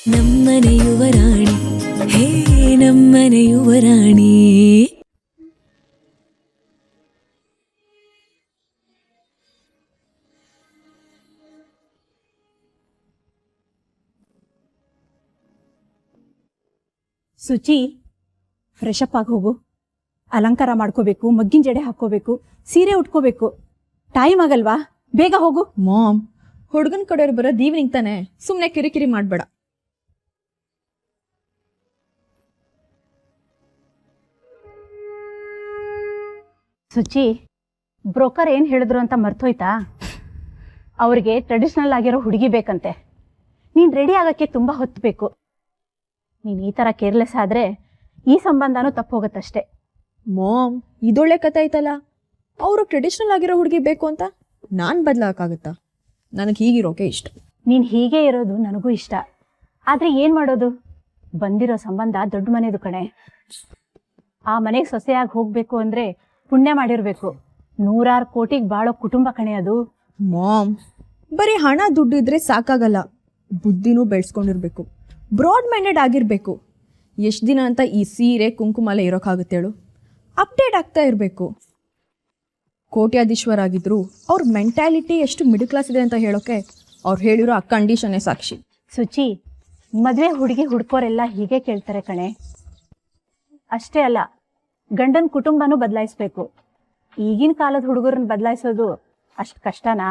ನಮ್ಮನೆ ಯುವರಾಣಿ ಹೇ ನಮ್ಮನೆ ಯುವರಾಣಿ. Suchi, fresh up ಆಗಿ ಹೋಗು. ಅಲಂಕಾರ ಮಾಡ್ಕೋಬೇಕು, ಮಗ್ಗಿನ ಜಡೆ ಹಾಕೋಬೇಕು, ಸೀರೆ ಉಟ್ಕೋಬೇಕು. ಟೈಮ್ ಆಗಲ್ವಾ? ಬೇಗ ಹೋಗು. ಮಾಮ್, ಹುಡುಗನ ಕಡೆಯವ್ರು ಬರೋದು ಈವ್ನಿಂಗ್ ತಾನೆ, ಸುಮ್ಮನೆ ಕಿರಿಕಿರಿ ಮಾಡಬೇಡ. ಸುಚಿ, ಬ್ರೋಕರ್ ಏನ್ ಹೇಳಿದ್ರು ಅಂತ ಮರ್ತೋಯ್ತಾ? ಅವ್ರಿಗೆ ಟ್ರೆಡಿಷನಲ್ ಆಗಿರೋ ಹುಡುಗಿ ಬೇಕಂತೆ. ನೀನ್ ರೆಡಿ ಆಗಕ್ಕೆ ತುಂಬಾ ಹೊತ್ತು ಬೇಕು. ನೀನ್ ಈ ತರ ಕೇರ್ಲೆಸ್ ಆದ್ರೆ ಈ ಸಂಬಂಧನೂ ತಪ್ಪು ಹೋಗತ್ತಷ್ಟೇ. ಮಾಮ್, ಇದೊಳ್ಳೆ ಕತೆ ಐತಲ್ಲ. ಅವರು ಟ್ರೆಡಿಷನಲ್ ಆಗಿರೋ ಹುಡುಗಿ ಬೇಕು ಅಂತ ನಾನು ಬದಲಾಗಕ್ಕಾಗತ್ತಾ? ನನಗೆ ಹೀಗಿರೋಕೆ ಇಷ್ಟ. ನೀನ್ ಹೀಗೆ ಇರೋದು ನನಗೂ ಇಷ್ಟ. ಆದ್ರೆ ಏನ್ ಮಾಡೋದು? ಬಂದಿರೋ ಸಂಬಂಧ ದೊಡ್ಡ ಮನೆದು ಕಣೆ. ಆ ಮನೆಗೆ ಸೊಸೆಯಾಗಿ ಹೋಗ್ಬೇಕು ಅಂದ್ರೆ ಪುಣ್ಯ ಮಾಡಿರ್ಬೇಕು. 100 ಕೋಟಿಗೆ ಬಾಳೋ ಕುಟುಂಬ ಕಣೆ ಅದು. ಮಾಮ್, ಬರೀ ಹಣ ದುಡ್ಡು ಇದ್ರೆ ಸಾಕಾಗಲ್ಲ, ಬುದ್ಧಿನೂ ಬೆಳೆಸ್ಕೊಂಡಿರ್ಬೇಕು, ಬ್ರಾಡ್ ಮೈಂಡೆಡ್ ಆಗಿರ್ಬೇಕು. ಎಷ್ಟು ದಿನ ಅಂತ ಈ ಸೀರೆ ಕುಂಕುಮಲೆ ಇರೋಕ್ಕಾಗುತ್ತೆ ಹೇಳು? ಅಪ್ಡೇಟ್ ಆಗ್ತಾ ಇರಬೇಕು. ಕೋಟ್ಯಾಧೀಶ್ವರ ಆಗಿದ್ರು ಅವ್ರ ಮೆಂಟ್ಯಾಲಿಟಿ ಎಷ್ಟು ಮಿಡಲ್ ಕ್ಲಾಸ್ ಇದೆ ಅಂತ ಹೇಳೋಕೆ ಅವ್ರು ಹೇಳಿರೋ ಆ ಕಂಡೀಷನ್ನೇ ಸಾಕ್ಷಿ. ಸುಚಿ, ಮದ್ವೆ ಹುಡುಗಿ ಹುಡ್ಕೋರೆಲ್ಲ ಹೀಗೆ ಕೇಳ್ತಾರೆ ಕಣೆ. ಅಷ್ಟೇ ಅಲ್ಲ, ಗಂಡನ ಕುಟುಂಬನೂ ಬದಲಾಯಿಸ್ಬೇಕು. ಈಗಿನ ಕಾಲದ ಹುಡುಗರನ್ನ ಬದಲಾಯಿಸೋದು ಅಷ್ಟು ಕಷ್ಟನಾ?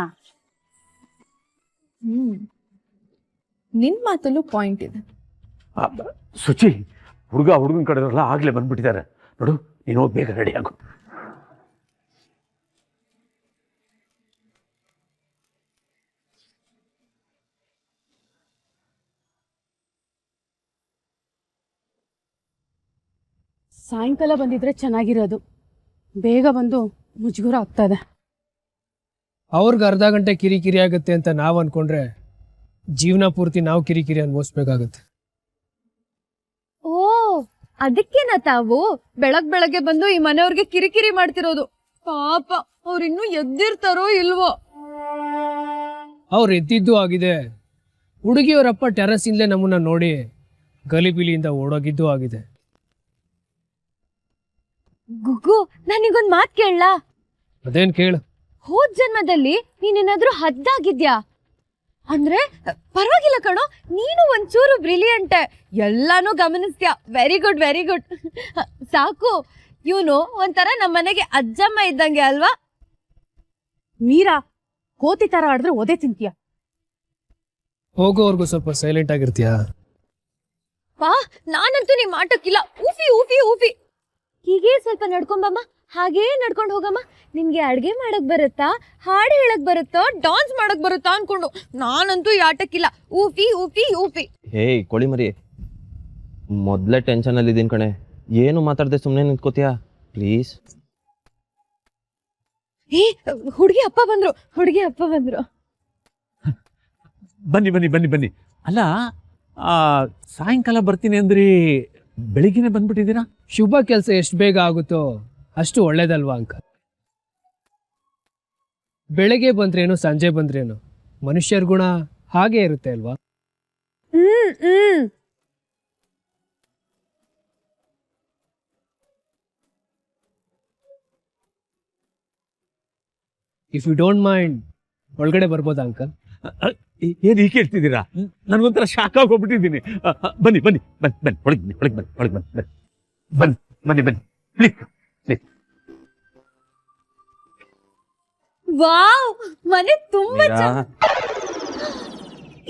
ನಿನ್ನ ಮಾತಲ್ಲೂ ಪಾಯಿಂಟ್ ಇದೆ. ಸುಚಿ, ಹುಡುಗನ ಕಡೆಯವರೆಲ್ಲ ಆಗ್ಲೇ ಬಂದ್ಬಿಟ್ಟಿದ್ದಾರೆ ನೋಡು. ನೀನು ಬೇಗ ರೆಡಿ ಆಗು. ಸಾಯಂಕಾಲ ಬಂದಿದ್ರೆ ಚೆನ್ನಾಗಿರೋದು. ಬೇಗ ಬಂದು ಮುಜುಗರ ಆಗ್ತದೆ. ಅವ್ರಿಗೆ ಅರ್ಧ ಗಂಟೆ ಕಿರಿಕಿರಿ ಆಗುತ್ತೆ ಅಂತ ನಾವು ಅನ್ಕೊಂಡ್ರೆ ಜೀವನ ಪೂರ್ತಿ ನಾವು ಕಿರಿಕಿರಿ ಅನ್ಭವಿಸ್ಬೇಕಾಗತ್ತೆ. ಓ, ಅದಕ್ಕೇನ ತಾವು ಬೆಳಗ್ಗೆ ಬಂದು ಈ ಮನೆಯವ್ರಿಗೆ ಕಿರಿಕಿರಿ ಮಾಡ್ತಿರೋದು? ಪಾಪ, ಅವ್ರಿನ್ನೂ ಎದ್ದಿರ್ತಾರೋ ಇಲ್ವೋ? ಅವ್ರು ಎದ್ದಿದ್ದು ಆಗಿದೆ. ಹುಡುಗಿಯವರಪ್ಪ ಟೆರಸ್ ಇಂದಲೇ ನಮ್ಮನ್ನ ನೋಡಿ ಗಲಿಬಿಲಿಯಿಂದ ಓಡೋಗಿದ್ದು ಆಗಿದೆ. ಗುಗ್ಗು, ನನಗೊಂದ್ ಮಾತ್ ಕೇಳಲಾ? ಅದೇನ್ ಕೇಳು. ಹೋದ್ ಜನ್ಮದಲ್ಲಿ ನೀನೇನಾದ್ರೂ ಹದ್ದಾಗಿದ್ಯಾ? ಅಂದ್ರೆ ಪರವಾಗಿಲ್ಲ ಕಣೋ, ನೀನು ಒಂಚೂರು ಬ್ರಿಲಿಯಂಟೆ, ಎಲ್ಲಾನು ಗಮನಿಸ್ತೀಯ. Very good very good. ಸಾಕು, ಇವನು ಒಂಥರ ನಮ್ಮನೆಗೆ ಅಜ್ಜಮ್ಮ ಇದ್ದಂಗೆ ಅಲ್ವಾ? ಮೀರಾ, ಕೋತಿ ತರ ಆಡಿದ್ರೆ ಒದೆ ತಿಂತೀಯ. ಹೋಗೋವರೆಗೂ ಸ್ವಲ್ಪ ಸೈಲೆಂಟ್ ಆಗಿರ್ತೀಯಾ? ವಾ, ನಾನಂತೂ ನಿಮ್ ಆಟಕ್ಕಿಲ್ಲ. ಊಫಿ ಊಫಿ ಊಫಿ. ಹೀಗೆ ಸ್ವಲ್ಪ ನಡ್ಕೊಂಬಮ್ಮ, ಹಾಗೇ ನಡ್ಕೊಂಡು ಹೋಗಮ್ಮ. ನಿನ್ಗೆ ಅಡ್ಗೆ ಮಾಡಕ್ ಬರುತ್ತಾ, ಹಾಡು ಹೇಳಕ್ ಬರುತ್ತಾ, ಡಾನ್ಸ್ ಮಾಡಕ್ ಬರುತ್ತಾ ಅನ್ಕೊಂಡು ನಾನಂತೂ ಈ ಆಟಕ್ಕಿಲ್ಲ. ಊಫಿ ಊಫಿ ಊಫಿ. ಹೇಯ್ ಕೋಳಿ ಮರಿ, ಮೊದಲೇ ಟೆನ್ಷನಲ್ಲಿ ಇದ್ದೀನಿ ಕಣೆ. ಏನು ಮಾತಾಡದೆ ಸುಮ್ಮನೆ ನಿಂತ್ಕೋತೀಯಾ ಪ್ಲೀಸ್? ಏ, ಹುಡುಗಿ ಅಪ್ಪ ಬಂದ್ರು. ಬನ್ನಿ. ಅಲ್ಲ, ಸಾಯಂಕಾಲ ಬರ್ತೀನಿ ಅಂದ್ರಿ, ಬೆಳಿಗ್ಗೆನೆ ಬಂದ್ಬಿಟ್ಟಿದ್ದೀರಾ? ಶುಭ ಕೆಲಸ ಎಷ್ಟು ಬೇಗ ಆಗುತ್ತೋ ಅಷ್ಟು ಒಳ್ಳೇದಲ್ವಾ ಅಂಕಲ್? ಬೆಳಗ್ಗೆ ಬಂದ್ರೇನು ಸಂಜೆ ಬಂದ್ರೇನು, ಮನುಷ್ಯರ ಗುಣ ಹಾಗೆ ಇರುತ್ತೆ ಅಲ್ವಾ? ಇಫ್ ಯು ಡೋಂಟ್ ಮೈಂಡ್ ಒಳಗಡೆ ಬರ್ಬೋದಾ ಅಂಕಲ್? ಏನು ಹೀಗೆ ಕೇಳ್ತಿದ್ದೀರಾ? ನನಗೊಂಥರ ಶಾಕ್ ಆಗಿ ಹೋಗ್ಬಿಟ್ಟಿದ್ದೀನಿ. ಬನ್ನಿ ಒಳಗೆ ಬನ್ನಿ ಪ್ಲೀಸ್. ವಾವ್, ಮನೆ ತುಂಬಾ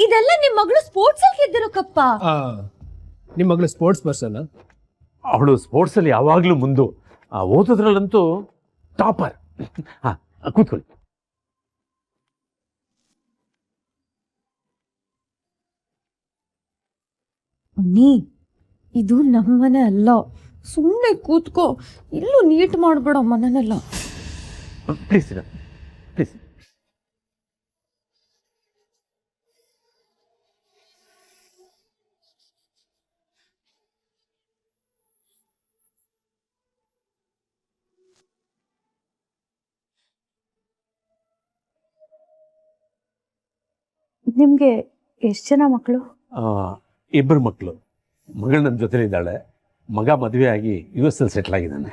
ಇದೆಲ್ಲ ನಿಮ್ ಮಗಳು ಸ್ಪೋರ್ಟ್ಸ್ ಅಲ್ಲಿ ಗೆದ್ದಿರೋ ಕಪ್ಪ? ನಿಮ್ಮ ಮಗಳು ಸ್ಪೋರ್ಟ್ಸ್ ಪರ್ಸನ್? ಅವಳು ಸ್ಪೋರ್ಟ್ಸ್ ಅಲ್ಲಿ ಯಾವಾಗ್ಲೂ ಮುಂದು, ಓದೋದ್ರಲ್ಲಂತೂ ಟಾಪರ್. ಕೂತ್ಕೊಳ್ಳಿ. ಇದು ನಮ್ಮನೆ ಅಲ್ಲ, ಸುಮ್ಮನೆ ಕೂತ್ಕೋ. ಇಲ್ಲೂ ನೀಟ್ ಮಾಡಬೇಡ ಮನೆನೆಲ್ಲ. ಪ್ಲೀಸ್. ನಿಮ್ಗೆ ಎಷ್ಟು ಜನ ಮಕ್ಕಳು? ಇಬ್ಬರು ಮಕ್ಕಳು. ಮಗಳು ನನ್ನ ಜೊತೆಲಿದ್ದಾಳೆ, ಮಗ ಮದುವೆ ಆಗಿ US ಅಲ್ಲಿ ಸೆಟ್ಲ್ ಆಗಿದ್ದಾನೆ.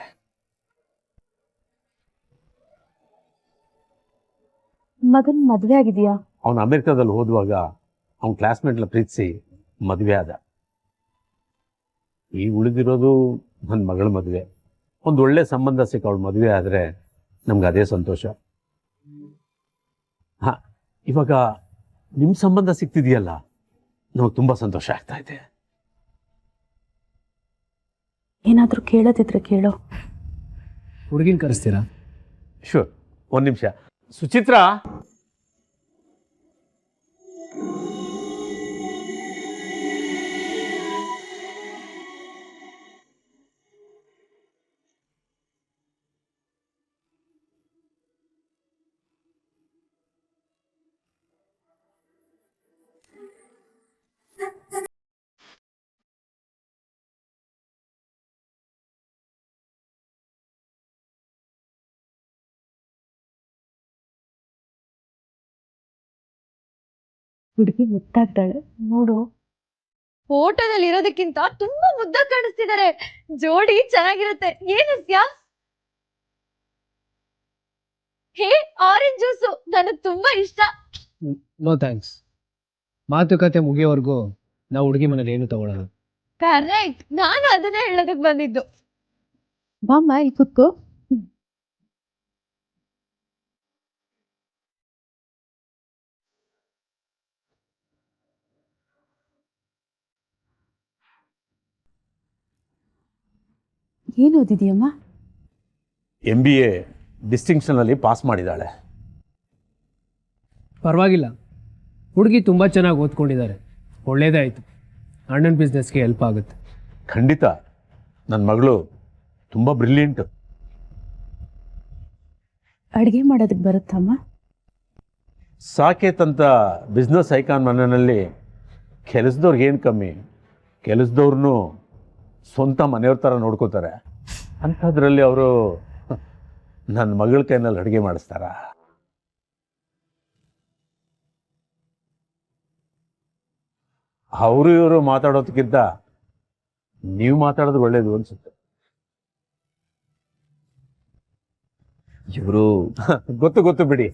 ಮಗನ್ ಮದ್ವೆ ಆಗಿದೆಯಾ? ಅವನು ಅಮೆರಿಕಾದಲ್ಲಿ ಓದುವಾಗ ಅವನ ಕ್ಲಾಸ್ಮೇಟ್ನ ಪ್ರೀತಿಸಿ ಮದುವೆ ಆದ. ಈಗ ಉಳಿದಿರೋದು ನನ್ನ ಮಗಳ ಮದುವೆ. ಒಂದು ಒಳ್ಳೆ ಸಂಬಂಧ ಸಿಕ್ಕ ಅವಳು ಮದುವೆ ಆದರೆ ನಮ್ಗೆ ಅದೇ ಸಂತೋಷ. ಹಾಂ, ಇವಾಗ ನಿಮ್ಮ ಸಂಬಂಧ ಸಿಗ್ತಿದೆಯಲ್ಲ, ನಮಗೆ ತುಂಬ ಸಂತೋಷ ಆಗ್ತಾ ಇದೆ. ಏನಾದರೂ ಕೇಳೋದಿದ್ರೆ ಕೇಳೋ. ಹುಡುಗಿನ ಕರೆಸ್ತೀರಾ? ಶೂರ್, ಒಂದು ನಿಮಿಷ. ಸುಚಿತ್ರಾ, ಹುಡುಗಿ ಮುತ್ತಾಗ್ತಾಳೆ ನೋಡು. ಫೋಟೋದಲ್ಲಿ ಇರೋದಕ್ಕಿಂತ ತುಂಬಾ ಮುದ್ದಾಗಿ ಕಾಣಿಸ್ತಿದ್ದಾರೆ. ಜೋಡಿ ಚೆನ್ನಾಗಿರುತ್ತೆ. ಏನಸ್ಯಾ? ಹೇ, ಆರೆಂಜ್ ಜ್ಯೂಸು ನನಗ್ ತುಂಬಾ ಇಷ್ಟ. No thanks. ಮಾತುಕತೆ ಮುಗಿಯೋವರೆಗೂ ನಾವು ಹುಡುಗಿ ಮನೇಲಿ ಏನು ತಗೊಳ್ಳೋದು. ಕರೆಕ್ಟ್, ನಾನು ಅದನ್ನೇ ಹೇಳೋದಕ್ ಬಂದಿದ್ದು. ಬಾಮ್ಮ ಇಲ್ಲಿ ಕುತ್ಕೋ. ಏನು ಓದಿದೀಯಮ್ಮ? MBA ಡಿಸ್ಟಿಂಕ್ಷನಲ್ಲಿ ಪಾಸ್ ಮಾಡಿದ್ದಾಳೆ. ಪರವಾಗಿಲ್ಲ, ಹುಡುಗಿ ತುಂಬ ಚೆನ್ನಾಗಿ ಓದ್ಕೊಂಡಿದ್ದಾರೆ. ಒಳ್ಳೇದೇ ಆಯಿತು. ಅಣ್ಣನ ಬಿಸ್ನೆಸ್ಗೆ ಹೆಲ್ಪ್ ಆಗುತ್ತೆ. ಖಂಡಿತ, ನನ್ನ ಮಗಳು ತುಂಬ ಬ್ರಿಲಿಯಂಟ್. ಅಡುಗೆ ಮಾಡೋದಕ್ಕೆ ಬರುತ್ತಮ್ಮ? ಸಾಕೇತ್ ಅಂತ ಬಿಸ್ನೆಸ್ ಐಕಾನ್ ಮನೆಯಲ್ಲಿ ಕೆಲಸದವ್ರಿಗೆ ಏನು ಕಮ್ಮಿ, ಕೆಲಸದವ್ರನ್ನೂ ಸ್ವಂತ ಮನೆಯವ್ರ ಥರ ನೋಡ್ಕೋತಾರೆ. ಅಂಥದ್ರಲ್ಲಿ ಅವರು ನನ್ನ ಮಗಳ ಕೈನಲ್ಲಿ ಅಡುಗೆ ಮಾಡಿಸ್ತಾರ. ಅವರು ಇವರು ಮಾತಾಡೋದಕ್ಕಿಂತ ನೀವು ಮಾತಾಡೋದು ಒಳ್ಳೇದು ಅನ್ಸುತ್ತೆ. ಇವರು ಗೊತ್ತು ಬಿಡಿ,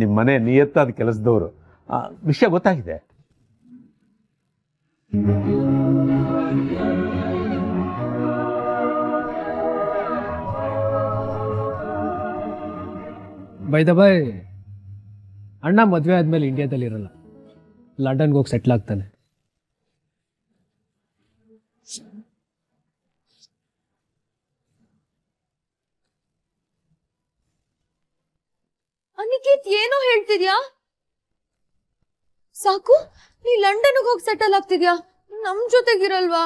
ನಿಮ್ಮ ಮನೆ ನಿಯತ್ತಾದ ಕೆಲಸದವರು. ವಿಷಯ ಗೊತ್ತಾಗಿದೆ. ಬೈ ದ ಬೈ, ಅಣ್ಣ ಮದುವೆ ಆದಮೇಲೆ ಇಂಡಿಯಾದಲ್ಲಿ ಇರಲ್ಲ, ಲಂಡನ್ಗೆ ಹೋಗಿ ಸೆಟ್ಲ್ ಆಗ್ತಾನೆ. ಅನಿಕೇತ್, ಏನೋ ಹೇಳ್ತಿದ್ಯಾ? ಸಾಕು, ನೀ ಲಂಡನ್ಗೆ ಹೋಗಿ ಸೆಟಲ್ ಆಗ್ತಿದ್ಯಾ? ನಮ್ ಜೊತೆಗಿರಲ್ವಾ?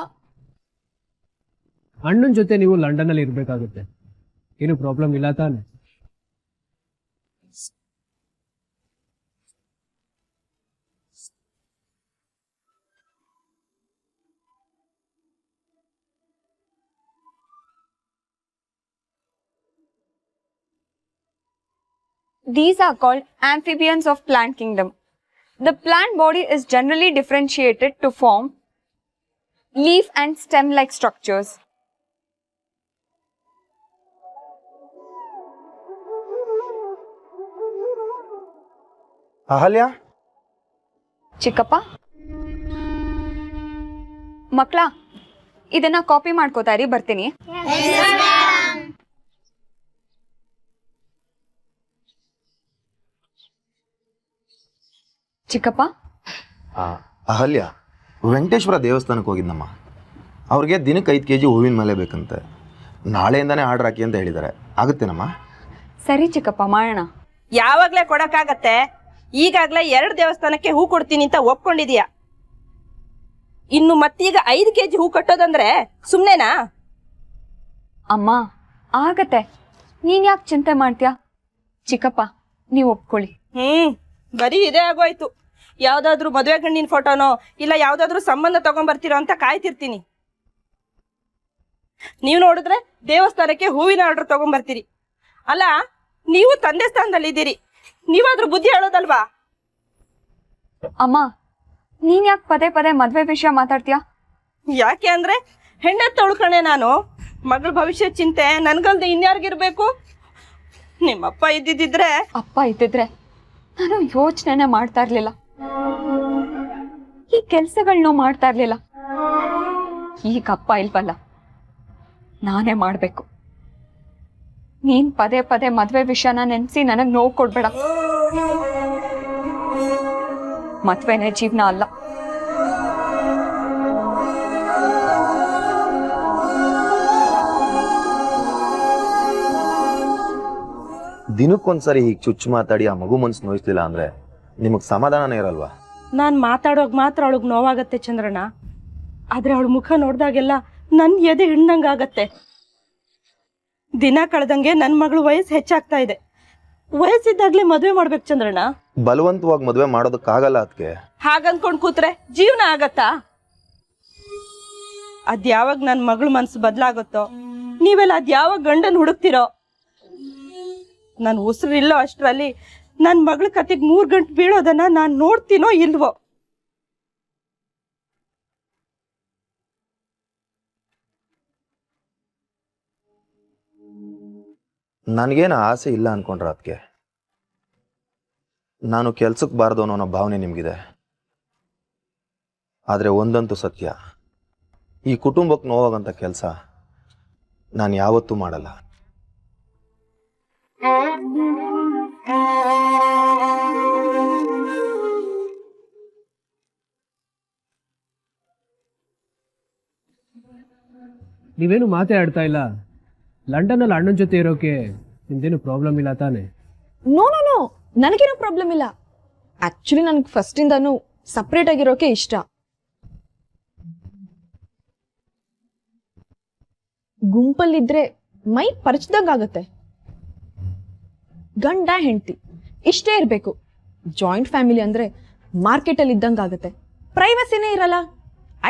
ಅಣ್ಣನ ಜೊತೆ ನೀವು ಲಂಡನಲ್ಲಿ ಇರಬೇಕಾಗುತ್ತೆ. ಏನು ಪ್ರಾಬ್ಲಮ್ ಇಲ್ಲ ತಾನೆ? These are called amphibians of plant kingdom. The plant body is generally differentiated to form leaf and stem-like structures. Ahalya, ಚಿಕ್ಕಪ್ಪ, ಮಕ್ಕಳ, ಇದನ್ನ ಕಾಪಿ ಮಾಡ್ಕೋತಾ ಇರಿ, ಬರ್ತೀನಿ. ಚಿಕ್ಕಪ್ಪ, ಅಹಲ್ಯ, ವೆಂಕಟೇಶ್ವರ ದೇವಸ್ಥಾನಕ್ಕೆ ಹೋಗಿದ್ನಮ್ಮ. ಅವ್ರಿಗೆ ದಿನಕ್ಕೆ 5 kg ಹೂವಿನ ಮಾಲೆ ಬೇಕಂತೆ. ನಾಳೆಯಿಂದಾನೇ ಆರ್ಡರ್ ಹಾಕಿ ಅಂತ ಹೇಳಿದ್ದಾರೆ. ಆಗುತ್ತೇನಮ್ಮ? ಸರಿ ಚಿಕ್ಕಪ್ಪ, ಮಾಡೋಣ. ಯಾವಾಗ್ಲೇ ಕೊಡಕ್ಕಾಗತ್ತೆ? ಈಗಾಗ್ಲೇ 2 ದೇವಸ್ಥಾನಕ್ಕೆ ಹೂ ಕೊಡ್ತೀನಿ ಅಂತ ಒಪ್ಕೊಂಡಿದೀಯ. ಇನ್ನು ಮತ್ತೀಗ 5 kg ಹೂ ಕಟ್ಟೋದಂದ್ರೆ ಸುಮ್ನೆನಾ? ಅಮ್ಮ, ಆಗತ್ತೆ, ನೀನ್ ಯಾಕೆ ಚಿಂತೆ ಮಾಡ್ತೀಯಾ? ಚಿಕ್ಕಪ್ಪ, ನೀವು ಒಪ್ಕೊಳ್ಳಿ. ಬರೀ ಇದೇ ಆಗೋಯ್ತು. ಯಾವ್ದಾದ್ರು ಮದುವೆ ಗಂಡಿನ ಫೋಟೋನೋ ಇಲ್ಲ ಯಾವ್ದಾದ್ರು ಸಂಬಂಧ ತಗೊಂಡ್ಬರ್ತೀರೋ ಅಂತ ಕಾಯ್ತಿರ್ತೀನಿ. ನೀವು ನೋಡಿದ್ರೆ ದೇವಸ್ಥಾನಕ್ಕೆ ಹೂವಿನ ಆರ್ಡರ್ ತಗೊಂಡ್ಬರ್ತೀರಿ. ಅಲ್ಲ, ನೀವು ತಂದೆ ಸ್ಥಾನದಲ್ಲಿ ಇದ್ದೀರಿ, ನೀವಾದ್ರೂ ಬುದ್ಧಿ ಹೇಳೋದಲ್ವಾ? ಅಮ್ಮ, ನೀನ್ ಯಾಕೆ ಪದೇ ಪದೇ ಮದ್ವೆ ವಿಷಯ ಮಾತಾಡ್ತೀಯಾ? ಯಾಕೆ ಅಂದ್ರೆ ಹೆಣ್ಣೆ ತೊಳ್ಕಣೆ ನಾನು. ಮಗಳ ಭವಿಷ್ಯ ಚಿಂತೆ ನನ್ಗಲ್ದೆ ಇನ್ಯಾರಿಗಿರ್ಬೇಕು? ನಿಮ್ಮಪ್ಪ ಇದ್ದಿದ್ರೆ. ಅಪ್ಪ ಇದ್ದಿದ್ರೆ ನಾನು ಯೋಚನೆನೆ ಮಾಡ್ತಾ ಇರ್ಲಿಲ್ಲ, ಈ ಕೆಲ್ಸಗಳನ್ನೂ ಮಾಡ್ತಾ ಇರ್ಲಿಲ್ಲ. ಈಗ ಅಪ್ಪ ಇಲ್ವಲ್ಲ, ನಾನೇ ಮಾಡ್ಬೇಕು. ನೀನ್ ಪದೇ ಪದೇ ಮದ್ವೆ ವಿಷಯನ ನೆನ್ಸಿ ನನಗ್ ನೋವು ಕೊಡ್ಬೇಡ. ಮದ್ವೆನೇ ಜೀವನ ಅಲ್ಲ. ದಿನಕ್ಕೊಂದ್ಸರಿ ಹೀಗೆ ಚುಚ್ಚು ಮಾತಾಡಿ ಆ ಮಗು ಮನ್ಸು ನೋಯಿಸ್ಲಿಲ್ಲ ಅಂದ್ರೆ ನಿಮಗೆ ಸಮಾಧಾನನೇ ಇರಲ್ವಾ? ನಾನು ಮಾತಾಡೋವಾಗ ಮಾತ್ರ ಅವಳಿಗೆ ನೋವಾಗತ್ತೆ ಚಂದ್ರಣ್ಣ. ಆದ್ರೆ ಅವಳ ಮುಖ ನೋಡ್ದಾಗೆಲ್ಲ ನನ್ ಎದೆ ಹಿಂಡಂಗಾಗತ್ತೆ. ದಿನ ಕಳೆದಂಗೆ ನನ್ನ ಮಗಳು ವಯಸ್ಸು ಹೆಚ್ಚಾಗ್ತಾ ಇದೆ. ವಯಸ್ಸಿದ್ದಾಗ್ಲೇ ಮದುವೆ ಮಾಡ್ಬೇಕು ಚಂದ್ರಣ್ಣ. ಬಲವಂತವಾಗಿ ಮದುವೆ ಮಾಡೋದಕ್ಕಾಗಲ್ಲ. ಅದಕ್ಕೆ ಹಾಗನ್ಕೊಂಡ್ ಕೂತ್ರೆ ಜೀವನ ಆಗತ್ತಾ? ಅದ್ಯಾವಾಗ ನನ್ನ ಮಗಳ ಮನ್ಸು ಬದಲಾಗುತ್ತೋ, ನೀವೆಲ್ಲ ಅದ್ಯಾವಾಗ ಗಂಡನ್ ಹುಡುಕ್ತಿರೋ. ನಾನು ಉಸಿರಿಲ್ಲೋ ಅಷ್ಟರಲ್ಲಿ ನನ್ನ ಮಗಳ ಕತೆಗೆ 3 ಗಂಟೆ ಬೀಳೋದನ್ನ ನಾನು ನೋಡ್ತೀನೋ ಇಲ್ವೋ. ನನಗೇನು ಆಸೆ ಇಲ್ಲ ಅನ್ಕೊಂಡ್ರೆ ಅದಕ್ಕೆ ನಾನು ಕೆಲ್ಸಕ್ಕೆ ಬಾರ್ದು ಅನ್ನೋ ಭಾವನೆ ನಿಮಗಿದೆ. ಆದರೆ ಒಂದಂತೂ ಸತ್ಯ, ಈ ಕುಟುಂಬಕ್ಕೆ ನೋವಾಗಂಥ ಕೆಲಸ ನಾನು ಯಾವತ್ತೂ ಮಾಡಲ್ಲ. ನೀವೇನು ಮಾತೇ ಆಡ್ತಾ ಇಲ್ಲ. ಲಂಡನ್ನಲ್ಲಿ ಅಣ್ಣನ ಜೊತೆ ಇರೋಕೆ ನಿಮ್ದೇನು ಪ್ರಾಬ್ಲಮ್ ಇಲ್ಲ ತಾನೆ? ನೋ ನೋ ನೋ, ನನಗೇನೋ ಪ್ರಾಬ್ಲಮ್ ಇಲ್ಲ. ಆಕ್ಚುಲಿ ನನಗೆ ಫಸ್ಟಿಂದನೂ ಸಪ್ರೇಟ್ ಆಗಿರೋಕೆ ಇಷ್ಟ. ಗುಂಪಲ್ಲಿದ್ರೆ ಮೈ ಪರಿಚದಂಗಾಗತ್ತೆ. ಗಂಡ ಹೆಂಡತಿ ಇಷ್ಟೇ ಇರಬೇಕು. ಜಾಯಿಂಟ್ ಫ್ಯಾಮಿಲಿ ಅಂದ್ರೆ ಮಾರ್ಕೆಟಲ್ಲಿ ಇದ್ದಂಗಾಗತ್ತೆ, ಪ್ರೈವಸಿನೇ ಇರಲ್ಲ.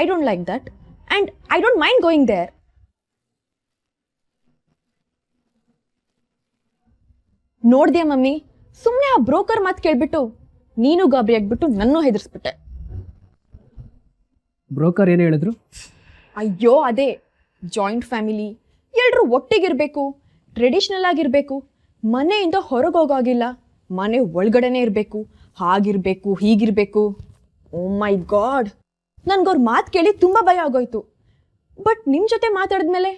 I don't like that and I don't mind going there. ನೋಡ್ದ್ಯಾ ಮಮ್ಮಿ, ಸುಮ್ಮನೆ ಆ ಬ್ರೋಕರ್ ಮಾತು ಕೇಳ್ಬಿಟ್ಟು ನೀನು ಗಾಬರಿ ಆಗ್ಬಿಟ್ಟು ನನ್ನೂ ಹೆದರ್ಸ್ಬಿಟ್ಟೆ. ಬ್ರೋಕರ್ ಏನು ಹೇಳಿದ್ರು? ಅಯ್ಯೋ ಅದೇ, ಜಾಯಿಂಟ್ ಫ್ಯಾಮಿಲಿ, ಎಲ್ಲರೂ ಒಟ್ಟಿಗಿರ್ಬೇಕು, ಟ್ರೆಡಿಷ್ನಲ್ ಆಗಿರ್ಬೇಕು, ಮನೆಯಿಂದ ಹೊರಗೆ ಹೋಗೋಗಿಲ್ಲ, ಮನೆ ಒಳಗಡೆನೆ ಇರಬೇಕು, ಹಾಗಿರ್ಬೇಕು ಹೀಗಿರ್ಬೇಕು. ಓ ಮೈ ಗಾಡ್, ನನ್ಗವ್ರ ಮಾತು ಕೇಳಿ ತುಂಬ ಭಯ ಆಗೋಯ್ತು. ಬಟ್ ನಿಮ್ಮ ಜೊತೆ ಮಾತಾಡಿದ್ಮೇಲೆ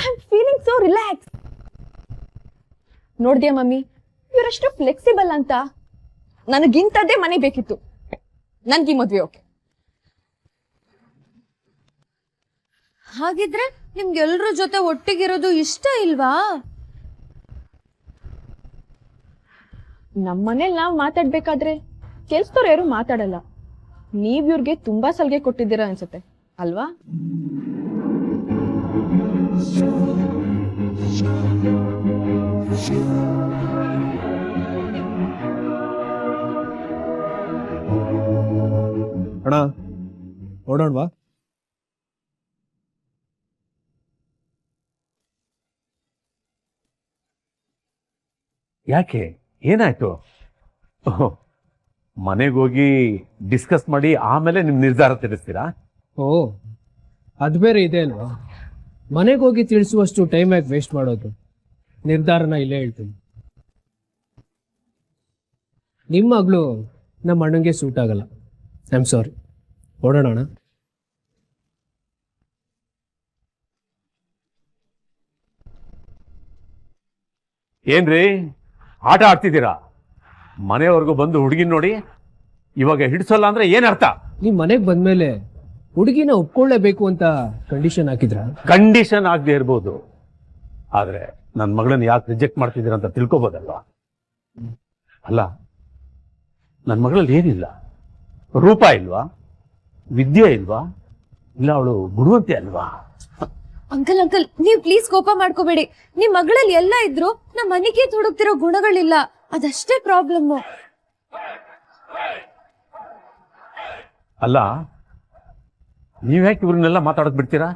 I am feeling so relax. ನೋಡ್ದ್ಯಾ ಮಮ್ಮಿ, ಇವರಷ್ಟು ಫ್ಲೆಕ್ಸಿಬಲ್ ಅಂತ. ನನಗಿಂತದ್ದೇ ಮನೆ ಬೇಕಿತ್ತು, ನನ್ಗೆ ಮದ್ವೆ ಓಕೆ. ಹಾಗಿದ್ರೆ ನಿಮ್ಗೆ ಎಲ್ರ ಜೊತೆ ಒಟ್ಟಿಗಿರೋದು ಇಷ್ಟ ಇಲ್ವಾ? ನಮ್ಮನೇಲಿ ನಾವು ಮಾತಾಡ್ಬೇಕಾದ್ರೆ ಕೆಲ್ಸದವ್ರು ಯಾರು ಮಾತಾಡಲ್ಲ. ನೀವ್ ಇವ್ರಿಗೆ ತುಂಬಾ ಸಲಿಗೆ ಕೊಟ್ಟಿದ್ದೀರಾ ಅನ್ಸುತ್ತೆ ಅಲ್ವಾ? ಅಣ್ಣ ಓಡೋಣವಾ? ಯಾಕೆ, ಏನಾಯ್ತು? ಮನೆಗೆ ಹೋಗಿ ಡಿಸ್ಕಸ್ ಮಾಡಿ ಆಮೇಲೆ ನಿಮ್ಮ ನಿರ್ಧಾರ ತಿಳಿಸ್ತೀರಾ? ಓ, ಅದು ಬೇರೆ ಇದೆ ಅಲ್ವಾ? ಮನೆಗೆ ಹೋಗಿ ತಿಳಿಸುವಷ್ಟು ಟೈಮ್ ಯಾಕೆ ವೇಸ್ಟ್ ಮಾಡೋದು? ನಿರ್ಧಾರನ ಇಲ್ಲೇ ಹೇಳ್ತೀನಿ. ನಿಮ್ಮ ಮಗಳು ನಮ್ಮ ಅಣ್ಣಂಗೆ ಸೂಟ್ ಆಗಲ್ಲ. I am sorry. ಓಡೋಣ ಅಣ್ಣ. ಏನ್ರಿ ಆಟ ಆಡ್ತಿದ್ದೀರಾ? ಮನೆಯವರೆಗೂ ಬಂದು ಹುಡುಗಿನ ನೋಡಿ ಇವಾಗ ಹಿಡಿಸಲ್ಲ ಅಂದ್ರೆ ಏನರ್ಥ? ನೀವು ಮನೆಗೆ ಬಂದ್ಮೇಲೆ ಹುಡುಗಿನ ಒಪ್ಕೊಳ್ಳೇಬೇಕು ಅಂತ ಕಂಡೀಷನ್ ಹಾಕಿದ್ರ? ಕಂಡೀಷನ್ ಆಗದೆ ಇರ್ಬೋದು, ಆದ್ರೆ ನನ್ನ ಮಗಳನ್ನ ಯಾಕೆ ರಿಜೆಕ್ಟ್ ಮಾಡ್ತಿದ್ದೀರ ಅಂತ ತಿಳ್ಕೊಬೋದಲ್ವಾ? ಅಲ್ಲ, ನನ್ನ ಮಗಳಲ್ಲಿ ಏನಿಲ್ಲ, ರೂಪ ಇಲ್ವಾ, ವಿದ್ಯೆ ಇಲ್ವಾ, ಇಲ್ಲ ಅವಳು ಗುಣವಂತೆ ಅಲ್ವಾ? ಅಂಕಲ್ ಅಂಕಲ್, ನೀವ್ ಪ್ಲೀಸ್ ಕೋಪ ಮಾಡ್ಕೋಬೇಡಿ. ನಿಮ್ ಮಗಳಲ್ಲಿ ಎಲ್ಲ ಇದ್ರು ನಮ್ಮ ಮನೆಗೆ ಹುಡುಕ್ತಿರೋ ಗುಣಗಳಿಲ್ಲ, ಅದಷ್ಟೇ ಪ್ರಾಬ್ಲಮ್. ಅಲ್ಲ, ನೀವ್ಯಾಕೆ ಇವ್ರನ್ನೆಲ್ಲ ಮಾತಾಡೋದು ಬಿಡ್ತೀರಾ?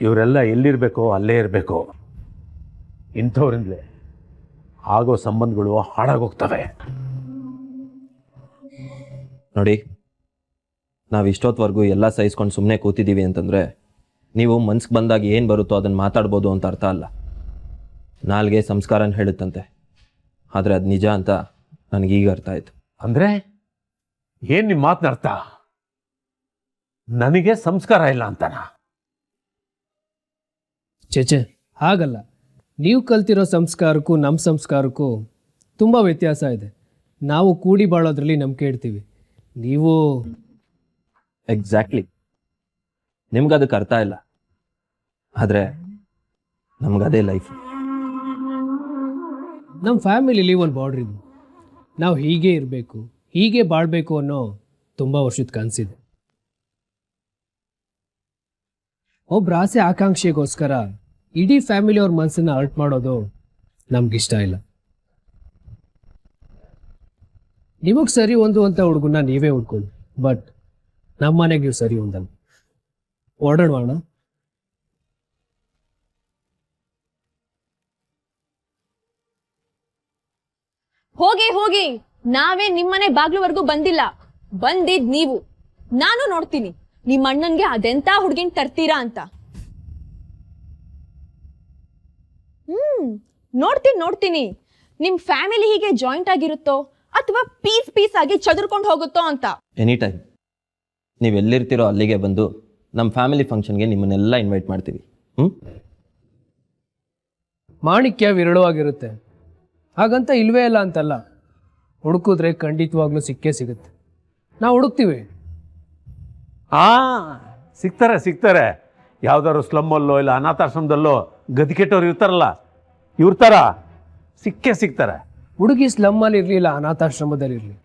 ಇವರೆಲ್ಲ ಎಲ್ಲಿರ್ಬೇಕೋ ಅಲ್ಲೇ ಇರಬೇಕು. ಇಂಥವ್ರಿಂದಲೇ ಆಗೋ ಸಂಬಂಧಗಳು ಹಾಳಾಗೋಗ್ತವೆ. ನೋಡಿ, ನಾವು ಇಷ್ಟೊತ್ತವರೆಗೂ ಎಲ್ಲ ಸಹಿಸ್ಕೊಂಡು ಸುಮ್ಮನೆ ಕೂತಿದ್ದೀವಿ ಅಂತಂದರೆ ನೀವು ಮನ್ಸಿಗೆ ಬಂದಾಗ ಏನು ಬರುತ್ತೋ ಅದನ್ನು ಮಾತಾಡ್ಬೋದು ಅಂತ ಅರ್ಥ ಅಲ್ಲ. ನಾಲ್ಗೆ ಸಂಸ್ಕಾರನ ಹೇಳುತ್ತಂತೆ, ಆದರೆ ಅದು ನಿಜ ಅಂತ ನನಗೀಗ ಅರ್ಥ ಆಯಿತು. ಅಂದರೆ ಏನು ನಿಮ್ಮ ಮಾತನ್ನ ಅರ್ಥ? ನನಗೆ ಸಂಸ್ಕಾರ ಇಲ್ಲ ಅಂತನಾ? ಚೇಚೆ, ಹಾಗಲ್ಲ. ನೀವು ಕಲ್ತಿರೋ ಸಂಸ್ಕಾರಕ್ಕೂ ನಮ್ಮ ಸಂಸ್ಕಾರಕ್ಕೂ ತುಂಬ ವ್ಯತ್ಯಾಸ ಇದೆ. ನಾವು ಕೂಡಿ ಬಾಳೋದ್ರಲ್ಲಿ ನಂಬಿಕೆ ಇಡ್ತೀವಿ, ನೀವು ಎಕ್ಸಾಕ್ಟ್ಲಿ. ನಿಮ್ಗದಕ್ಕೆ ಅರ್ಥ ಇಲ್ಲ, ಆದರೆ ನಮಗದೇ ಲೈಫ್. ನಮ್ಮ ಫ್ಯಾಮಿಲಿಲಿ ಒಂದು ಬಾರ್ಡ್ರ್ ಇದೆ. ನಾವು ಹೀಗೆ ಇರಬೇಕು, ಹೀಗೆ ಬಾಳಬೇಕು ಅನ್ನೋ ತುಂಬ ವರ್ಷದ ಕನಸಿದೆ. ಒಬ್ಬರ ಆಸೆ ಆಕಾಂಕ್ಷೆಗೋಸ್ಕರ ಇಡೀ ಫ್ಯಾಮಿಲಿ ಅವ್ರ ಮನಸ್ಸನ್ನು ಹರ್ಟ್ ಮಾಡೋದು ನಮ್ಗಿಷ್ಟ ಇಲ್ಲ. ನಿಮಗೆ ಸರಿ ಒಂದು ಅಂತ ಹುಡುಗನ್ನ ನೀವೇ ಹುಡ್ಕೊಳ್ಳಿ, ಬಟ್ ನಮ್ಮ ಮನೆಗೆ ನೀವು ಸರಿ ಒಂದಲ್ಲ. ಹೊರಡೋಣ. ಹೋಗಿ ಹೋಗಿ, ನಾವೇ ನಿಮ್ಮನೆ ಬಾಗ್ಲುವರೆಗೂ ಬಂದಿಲ್ಲ, ಬಂದಿದ್ ನೀವು. ನಾನು ನೋಡ್ತೀನಿ ನಿಮ್ಮ ಅಣ್ಣನ್ಗೆ ಅದೆಂತ ಹುಡ್ಗಿನ್ ತರ್ತೀರಾ ಅಂತ. ನೋಡ್ತೀನಿ ನಿಮ್ ಫ್ಯಾಮಿಲಿ ಹೀಗೆ ಜಾಯಿಂಟ್ ಆಗಿರುತ್ತೋ ಅಥವಾ ಪೀಸ್ ಪೀಸ್ ಆಗಿ ಚದುರ್ಕೊಂಡು ಹೋಗುತ್ತೋ ಅಂತ. ಎನಿ ಟೈಮ್ ನೀವು ಎಲ್ಲಿರ್ತೀರೋ ಅಲ್ಲಿಗೆ ಬಂದು ನಮ್ಮ ಫ್ಯಾಮಿಲಿ ಫಂಕ್ಷನ್ಗೆ ನಿಮ್ಮನ್ನೆಲ್ಲ ಇನ್ವೈಟ್ ಮಾಡ್ತೀವಿ. ಮಾಣಿಕ್ಯ ವಿರಳವಾಗಿರುತ್ತೆ, ಹಾಗಂತ ಇಲ್ವೇ ಇಲ್ಲ ಅಂತಲ್ಲ. ಹುಡುಕಿದ್ರೆ ಖಂಡಿತವಾಗ್ಲೂ ಸಿಕ್ಕೇ ಸಿಗುತ್ತೆ. ನಾವು ಹುಡುಕ್ತೀವಿ. ಸಿಗ್ತಾರೆ. ಯಾವ್ದಾದ್ರು ಸ್ಲಮ್ಮಲ್ಲೋ ಇಲ್ಲ ಅನಾಥಾಶ್ರಮದಲ್ಲೋ ಗತಿ ಕೆಟ್ಟವ್ರು ಇರ್ತಾರಲ್ಲ, ಇವ್ರ ಥರ ಸಿಗ್ತಾರೆ. ಹುಡುಗಿ ಸ್ಲಮ್ಮಲ್ಲಿ ಇರಲಿಲ್ಲ, ಅನಾಥಾಶ್ರಮದಲ್ಲಿ ಇರಲಿ,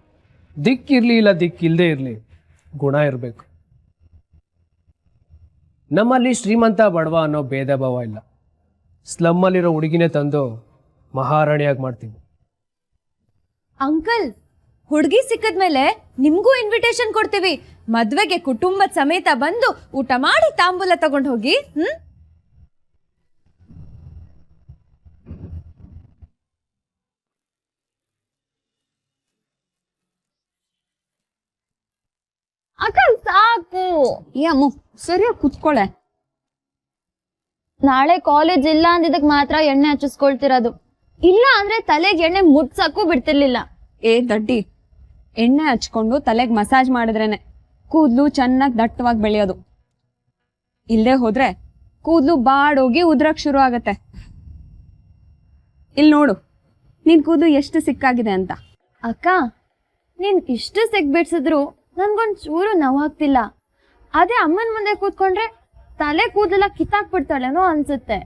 ದಿಕ್ಕಿರಲಿ ಇಲ್ಲ ದಿಕ್ಕಿಲ್ಲದೆ ಇರಲಿ, ಗುಣ ಇರಬೇಕು. ನಮ್ಮಲ್ಲಿ ಶ್ರೀಮಂತ ಬಡವ ಅನ್ನೋ ಭೇದ ಭಾವ ಇಲ್ಲ. ಸ್ಲಮ್ಮಲ್ಲಿರೋ ಹುಡುಗಿನೇ ತಂದು ಮಹಾರಾಣಿಯಾಗಿ ಮಾಡ್ತೀವಿ. ಅಂಕಲ್, ಹುಡುಗಿ ಸಿಕ್ಕದ್ಮೇಲೆ ನಿಮ್ಗೂ ಇನ್ವಿಟೇಷನ್ ಕೊಡ್ತೀವಿ. ಮದ್ವೆಗೆ ಕುಟುಂಬದ ಸಮೇತ ಬಂದು ಊಟ ಮಾಡಿ ತಾಂಬೂಲ ತಗೊಂಡು ಹೋಗಿ. ಅಂಕಲ್ ಸಾಕು. ಅಮ್ಮ ಸರಿಯಾಗಿ ಕುತ್ಕೊಳೆ. ನಾಳೆ ಕಾಲೇಜ್ ಇಲ್ಲ ಅಂದಿದ್ದಕ್ ಮಾತ್ರ ಎಣ್ಣೆ ಹಚ್ಚಿಸ್ಕೊಳ್ತಿರೋದು, ಇಲ್ಲ ಅಂದ್ರೆ ತಲೆಗೆ ಎಣ್ಣೆ ಮುಟ್ಸಕ್ಕೂ ಬಿಡ್ತಿರ್ಲಿಲ್ಲ. ಏ ದಡ್ಡಿ, ಎಣ್ಣೆ ಹಚ್ಕೊಂಡು ತಲೆಗೆ ಮಸಾಜ್ ಮಾಡಿದ್ರೇನೆ ಕೂದಲು ಚೆನ್ನಾಗಿ ದಟ್ಟವಾಗಿ ಬೆಳೆಯೋದು. ಇಲ್ಲದೆ ಹೋದ್ರೆ ಕೂದಲು ಬಾಡೋಗಿ ಉದ್ರಕ್ ಶುರು ಆಗತ್ತೆ. ಇಲ್ಲಿ ನೋಡು, ನಿನ್ ಕೂದಲು ಎಷ್ಟು ಸಿಕ್ಕಾಗಿದೆ ಅಂತ. ಅಕ್ಕ, ನೀನ್ ಇಷ್ಟು ಸಿಕ್ಬಿಡ್ಸಿದ್ರು ನನ್ಗೊಂದ್ ಚೂರು ನೋವಾಗ್ತಿಲ್ಲ. ಅದೇ ಅಮ್ಮನ ಮುಂದೆ ಕೂತ್ಕೊಂಡ್ರೆ ತಲೆ ಕೂದಲೆಲ್ಲ ಕಿತ್ತಾಕ್ಬಿಡ್ತಾಳೇನೋ ಅನ್ಸುತ್ತೆ.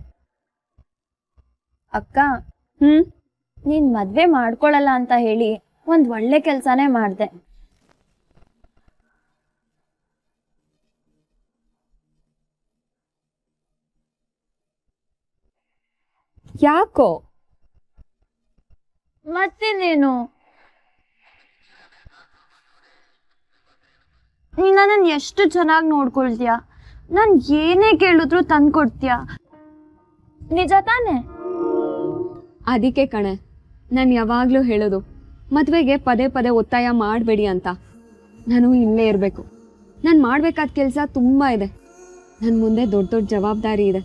ಅಕ್ಕ, ನೀನ್ ಮದ್ವೆ ಮಾಡ್ಕೊಳಲ್ಲ ಅಂತ ಹೇಳಿ ಒಂದ್ ಒಳ್ಳೆ ಕೆಲ್ಸಾನೇ ಮಾಡ್ದೆ. ಯಾಕೋ? ಮತ್ತಿನ್ನೇನು, ನೀನ್ ನನ್ನನ್ ಎಷ್ಟು ಚೆನ್ನಾಗಿ ನೋಡ್ಕೊಳ್ತೀಯ, ನಾನ್ ಏನೇ ಕೇಳಿದ್ರು ತಂದ್ಕೊಡ್ತೀಯ, ನಿಜ ತಾನೆ? ಅದಕ್ಕೆ ಕಣೆ ನಾನು ಯಾವಾಗ್ಲೂ ಹೇಳೋದು, ಮದ್ವೆಗೆ ಪದೇ ಪದೇ ಒತ್ತಾಯ ಮಾಡಬೇಡಿ ಅಂತ. ನಾನು ಇಲ್ಲೇ ಇರಬೇಕು. ನಾನು ಮಾಡ್ಬೇಕಾದ ಕೆಲಸ ತುಂಬಾ ಇದೆ. ನನ್ನ ಮುಂದೆ ದೊಡ್ಡ ದೊಡ್ಡ ಜವಾಬ್ದಾರಿ ಇದೆ.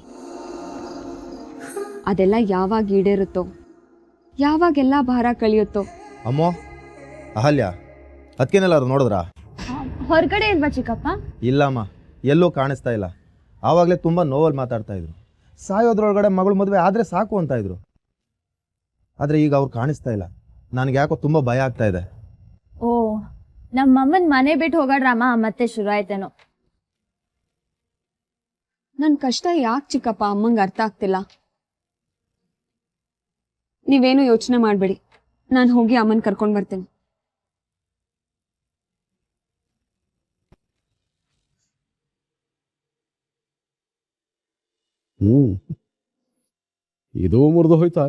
ಅದೆಲ್ಲ ಯಾವಾಗ ಈಡೇರುತ್ತೋ, ಯಾವಾಗೆಲ್ಲ ಭಾರ ಕಳಿಯುತ್ತೋ. ಅಮ್ಮೋ, ಅಹಲ್ಯ, ಅದಕ್ಕೇನೆಲ್ಲಾರು ನೋಡಿದ್ರಾ? ಹೊರಗಡೆ ಇಲ್ವಾ ಚಿಕ್ಕಪ್ಪ? ಇಲ್ಲಮ್ಮ, ಎಲ್ಲೂ ಕಾಣಿಸ್ತಾ ಇಲ್ಲ. ಆವಾಗಲೇ ತುಂಬ ನೋವಲ್ಲಿ ಮಾತಾಡ್ತಾ ಇದ್ರು. ಸಾಯೋದ್ರೊಳಗಡೆ ಮಗಳು ಮದುವೆ ಆದರೆ ಸಾಕು ಅಂತ ಇದ್ರು. ಆದರೆ ಈಗ ಅವ್ರು ಕಾಣಿಸ್ತಾ ಇಲ್ಲ. ನನಗೆ ಯಾಕೋ ತುಂಬ ಭಯ ಆಗ್ತಾ ಇದೆ. ಓ, ನಮ್ಮಮ್ಮನ ಮನೆ ಬಿಟ್ಟು ಹೋಗೋ ಡ್ರಾಮಾ ಮತ್ತೆ ಶುರು ಆಯ್ತೇನೋ. ನನ್ನ ಕಷ್ಟ ಯಾಕೆ ಚಿಕ್ಕಪ್ಪ ಅಮ್ಮಂಗೆ ಅರ್ಥ ಆಗ್ತಿಲ್ಲ? ನೀವೇನು ಯೋಚನೆ ಮಾಡಬೇಡಿ, ನಾನು ಹೋಗಿ ಅಮ್ಮನ ಕರ್ಕೊಂಡು ಬರ್ತೇನೆ. ಇದು ಮುರಿದು ಹೋಯ್ತಾ?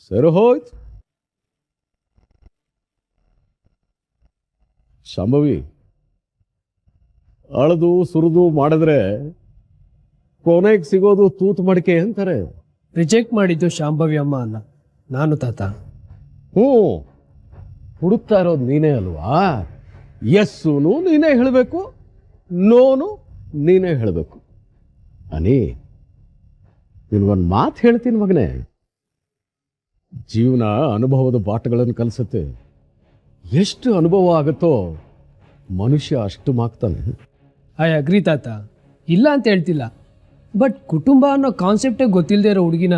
ಸರಿ ಹೋಯ್ತು. ಶಾಂಭವಿ, ಅಳದು ಸುರಿದು ಮಾಡಿದ್ರೆ ಕೊನೆಗೆ ಸಿಗೋದು ತೂತು ಮಡಿಕೆ ಅಂತಾರೆ. ರಿಜೆಕ್ಟ್ ಮಾಡಿದ್ದು ಶಾಂಭವಿ ಅಮ್ಮ ಅಲ್ಲ, ನಾನು ತಾತ. ಹುಡುಕ್ತಾ ಇರೋದು ನೀನೇ ಅಲ್ವಾ? ಎಸ್ಸೂನು ನೀನೇ ಹೇಳಬೇಕು, ನೋನು ನೀನೇ ಹೇಳಬೇಕು. ಅನಿ, ನಿನಗೊಂದು ಮಾತು ಹೇಳ್ತೀನಿ ಮಗನೇ, ಜೀವನ ಅನುಭವದ ಬಾಟಗಳನ್ನು ಕಲಿಸುತ್ತೆ. ಎಷ್ಟು ಅನುಭವ ಆಗುತ್ತೋ ಮನುಷ್ಯ ಅಷ್ಟು ಮಾಗ್ತಾನೆ. ಐ ಅಗ್ರಿ ತಾತ, ಇಲ್ಲ ಅಂತ ಹೇಳ್ತಿಲ್ಲ. ಬಟ್ ಕುಟುಂಬ ಅನ್ನೋ ಕಾನ್ಸೆಪ್ಟೇ ಗೊತ್ತಿಲ್ಲದೆ ಇರೋ ಹುಡುಗಿನ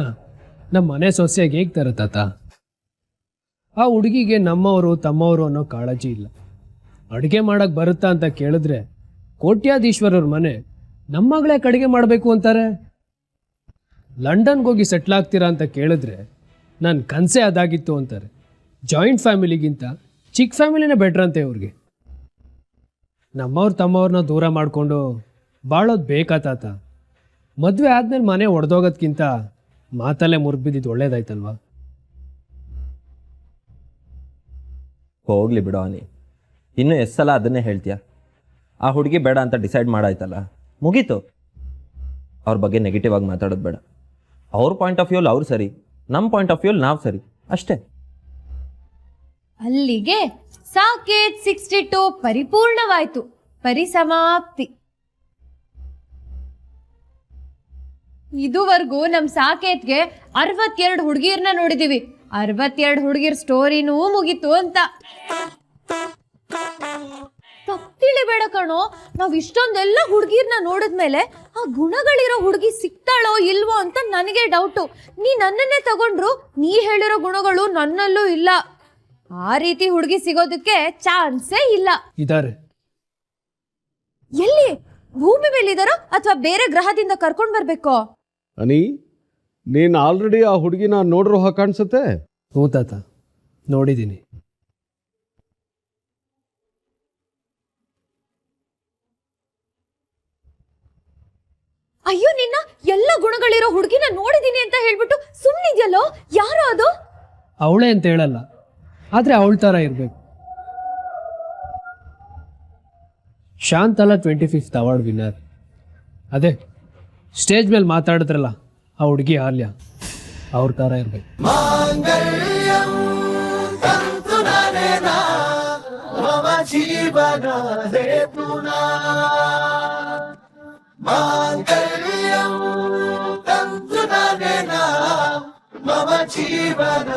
ನಮ್ಮ ಮನೆ ಸೊಸೆಯಾಗಿ ಹೇಗೆ ತರ ತಾತ? ಆ ಹುಡುಗಿಗೆ ನಮ್ಮವರು ತಮ್ಮವರು ಅನ್ನೋ ಕಾಳಜಿ ಇಲ್ಲ. ಅಡುಗೆ ಮಾಡಕ್ಕೆ ಬರುತ್ತಾ ಅಂತ ಕೇಳಿದ್ರೆ ಕೋಟ್ಯಾಧೀಶ್ವರರ ಮನೆ ನಮ್ಮ ಮಗಳೇ ಅಡುಗೆ ಮಾಡಬೇಕು ಅಂತಾರೆ. ಲಂಡನ್ಗೆ ಹೋಗಿ ಸೆಟ್ಲ್ ಆಗ್ತೀರಾ ಅಂತ ಕೇಳಿದ್ರೆ ನನ್ನ ಕನಸೇ ಅದಾಗಿತ್ತು ಅಂತಾರೆ. ಜಾಯಿಂಟ್ ಫ್ಯಾಮಿಲಿಗಿಂತ ಚಿಕ್ಕ ಫ್ಯಾಮಿಲಿನೇ ಬೆಟ್ರ್ ಅಂತೆ ಇವ್ರಿಗೆ. ನಮ್ಮವ್ರ ತಮ್ಮವ್ರನ್ನ ದೂರ ಮಾಡಿಕೊಂಡು ಬಾಳೋದು ಬೇಕಾ ತಾತ? ಮದುವೆ ಆದ್ಮೇಲೆ ಮನೆ ಒಡೆದೋಗೋದ್ಕಿಂತ ಮಾತಲ್ಲೇ ಮುರಿದ್ಬಿದ್ದು ಒಳ್ಳೇದಾಯ್ತಲ್ವಾ? ಹೋಗ್ಲಿ ಬಿಡೋ ಅನಿ, ಇನ್ನೂ ಎಷ್ಟು ಸಲ ಅದನ್ನೇ ಹೇಳ್ತೀಯ? ಆ ಹುಡುಗಿ ಬೇಡ ಅಂತ ಡಿಸೈಡ್ ಮಾಡಾಯ್ತಲ್ಲ, ಮುಗೀತು. ಅವ್ರ ಬಗ್ಗೆ ನೆಗೆಟಿವ್ ಆಗಿ ಮಾತಾಡೋದು ಬೇಡ. ಅವ್ರ ಪಾಯಿಂಟ್ ಆಫ್ ವ್ಯೂಲ್ ಅವ್ರು ಸರಿ, ನಮ್ಮ ಪಾಯಿಂಟ್ ಆಫ್ ವ್ಯೂಲ್ ನಾವು ಸರಿ, ಅಷ್ಟೇ. ಅಲ್ಲಿಗೆ ಸಾಕೇತ್ 62 ಪರಿಪೂರ್ಣವಾಯ್ತು. ಪರಿಸಮಾಪ್ತಿ. ಇದುವರೆಗೂ ನಮ್ ಸಾಕೇತ್ಗೆ 62 ಹುಡುಗಿರ್ನ ನೋಡಿದೀವಿ. 62 ಹುಡುಗಿರ್ ಸ್ಟೋರಿನೂ ಮುಗೀತು ಅಂತ. ತಪ್ಪಿಳಿಬೇಡ ಕಣೋ, ನಾವ್ ಇಷ್ಟೊಂದೆಲ್ಲ ಹುಡುಗಿರ್ನ ನೋಡಿದ್ಮೇಲೆ ಆ ಗುಣಗಳಿರೋ ಹುಡುಗಿ ಸಿಗ್ತಾಳೋ ಇಲ್ವೋ ಅಂತ ನನಗೆ ಡೌಟು. ನೀ ನನ್ನನ್ನೇ ತಗೊಂಡ್ರು, ನೀ ಹೇಳಿರೋ ಗುಣಗಳು ನನ್ನಲ್ಲೂ ಇಲ್ಲ. ಆ ರೀತಿ ಹುಡುಗಿ ಸಿಗೋದಕ್ಕೆ ಚಾನ್ಸೇ ಇಲ್ಲ. ಇದಾರೆ. ಎಲ್ಲಿ? ಭೂಮಿ ಮೇಲೆ ಇದಾರೋ ಅಥವಾ ಬೇರೆ ಗ್ರಹದಿಂದ ಕರ್ಕೊಂಡ್ ಬರ್ಬೇಕೋ? ಅನಿ, ನೀನು ಆಲ್ರೆಡಿ ಆ ಹುಡುಗಿನ ನೋಡಿರೋ ಹಾಗೆ ಕಾಣಿಸುತ್ತೆ. ಹ್ಞೂ ತಾತ, ನೋಡಿದ್ದೀನಿ. ಅಯ್ಯೋ, ನಿನ್ನ ಎಲ್ಲ ಗುಣಗಳಿರೋ ಹುಡುಗಿನ ನೋಡಿದೀನಿ ಅಂತ ಹೇಳ್ಬಿಟ್ಟು ಸುಮ್ಮನಿದ್ಯಲ್ಲೋ? ಯಾರೋ ಅದು? ಅವಳೇ ಅಂತ ಹೇಳಲ್ಲ, ಆದರೆ ಅವಳ ಥರ ಇರಬೇಕು. Shantala 25th award winner. ಅದೇ ಸ್ಟೇಜ್ ಮೇಲೆ ಮಾತಾಡಿದ್ರಲ್ಲ ಆ ಹುಡುಗಿ ಆಲ್ಯ, ಅವ್ರ ಥರ ಇರಬೇಕು. ಮಮ ಜೀವನ